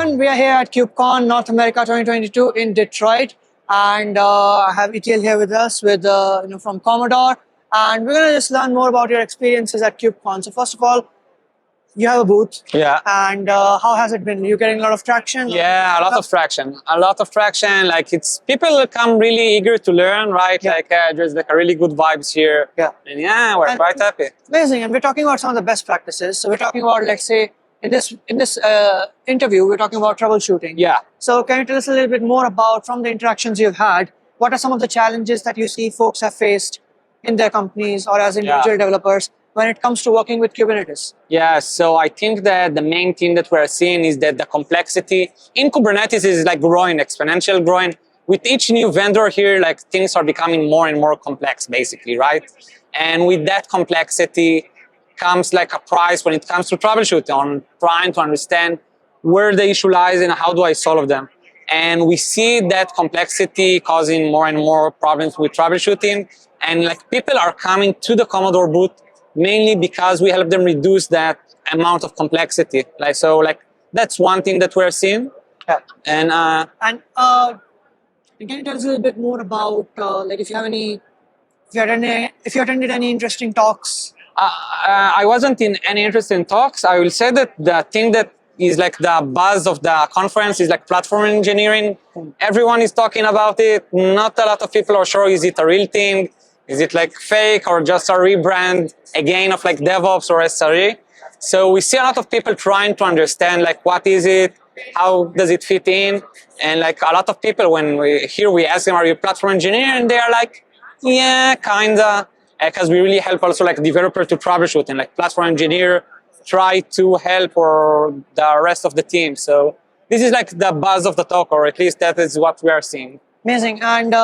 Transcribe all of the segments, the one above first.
everyone, we are here at KubeCon North America 2022 in Detroit, and I have Itiel here with us, from Komodor, and we're gonna just learn more about your experiences at KubeCon. So first of all, you have a booth, yeah, and how has it been? You getting a lot of traction? yeah, a lot of traction. Like people come really eager to learn, right? Yeah. Like there's like a really good vibes here. Yeah, and yeah, we're quite happy. Amazing. And we're talking about some of the best practices. So we're talking about, let's say, in this interview, we're talking about troubleshooting. Yeah. So can you tell us a little bit more about, from the interactions you've had, what are some of the challenges that you see folks have faced in their companies or as individual developers when it comes to working with Kubernetes? Yeah, so I think that the main thing that we're seeing is that the complexity in Kubernetes is like growing, exponential growing. With each new vendor here, like things are becoming more and more complex, basically, right? And with that complexity comes like a price when it comes to troubleshooting, on trying to understand where the issue lies and how do I solve them. And we see that complexity causing more and more problems with troubleshooting. And like people are coming to the Komodor booth mainly because we help them reduce that amount of complexity. Like that's one thing that we're seeing. Yeah. And can you tell us a little bit more about like if you attended any interesting talks? I wasn't in any interesting talks. I will say that the thing that is like the buzz of the conference is like platform engineering. Everyone is talking about it. Not a lot of people are sure, is it a real thing? Is it like fake or just a rebrand again of like DevOps or SRE? So we see a lot of people trying to understand like what is it, how does it fit in? And like a lot of people, when we ask them, are you a platform engineer? And they are like, yeah, kinda. Because we really help also like developer to troubleshoot, and like platform engineer try to help or the rest of the team. So this is like the buzz of the talk, or at least that is what we are seeing. Amazing. And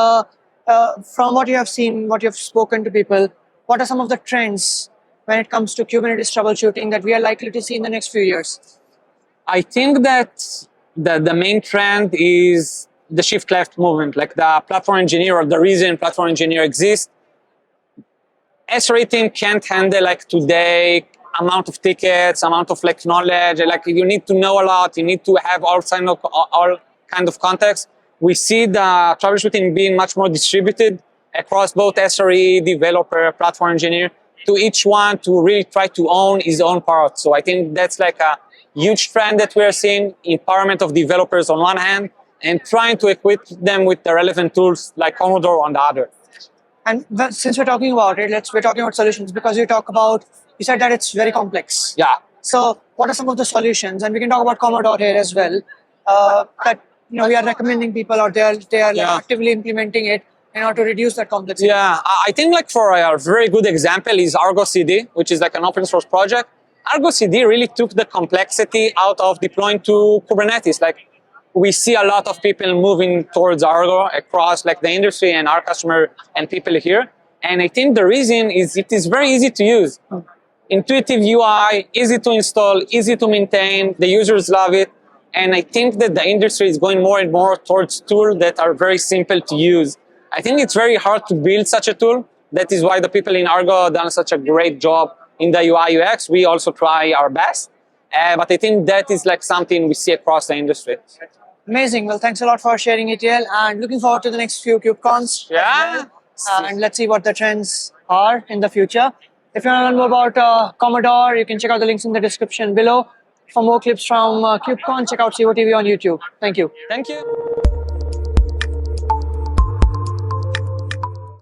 from what you have seen, what you have spoken to people, what are some of the trends when it comes to Kubernetes troubleshooting that we are likely to see in the next few years? I think that the main trend is the shift left movement, like the platform engineer, or the reason platform engineer exists. SRE team can't handle like today amount of tickets, amount of like knowledge. Like you need to know a lot. You need to have all kind of context. We see the troubleshooting being much more distributed across both SRE, developer, platform engineer, to each one to really try to own his own part. So I think that's like a huge trend that we're seeing, empowerment of developers on one hand, and trying to equip them with the relevant tools like Komodor on the other. And since we're talking about it, we're talking about solutions, because you said that it's very complex. Yeah. So what are some of the solutions? And we can talk about Komodor here as well. That we are recommending people, or they are like actively implementing it in order to reduce that complexity. Yeah, I think like for a very good example is Argo CD, which is like an open source project. Argo CD really took the complexity out of deploying to Kubernetes. Like we see a lot of people moving towards Argo across like the industry and our customer and people here. And I think the reason is it is very easy to use. Intuitive UI, easy to install, easy to maintain. The users love it. And I think that the industry is going more and more towards tools that are very simple to use. I think it's very hard to build such a tool. That is why the people in Argo have done such a great job in the UI UX. We also try our best. But I think that is like something we see across the industry. Amazing. Well, thanks a lot for sharing it, Itiel, and looking forward to the next few KubeCons. Yeah. And let's see what the trends are in the future. If you want to learn more about Komodor, you can check out the links in the description below. For more clips from KubeCon, check out Civo TV on YouTube. Thank you. Thank you.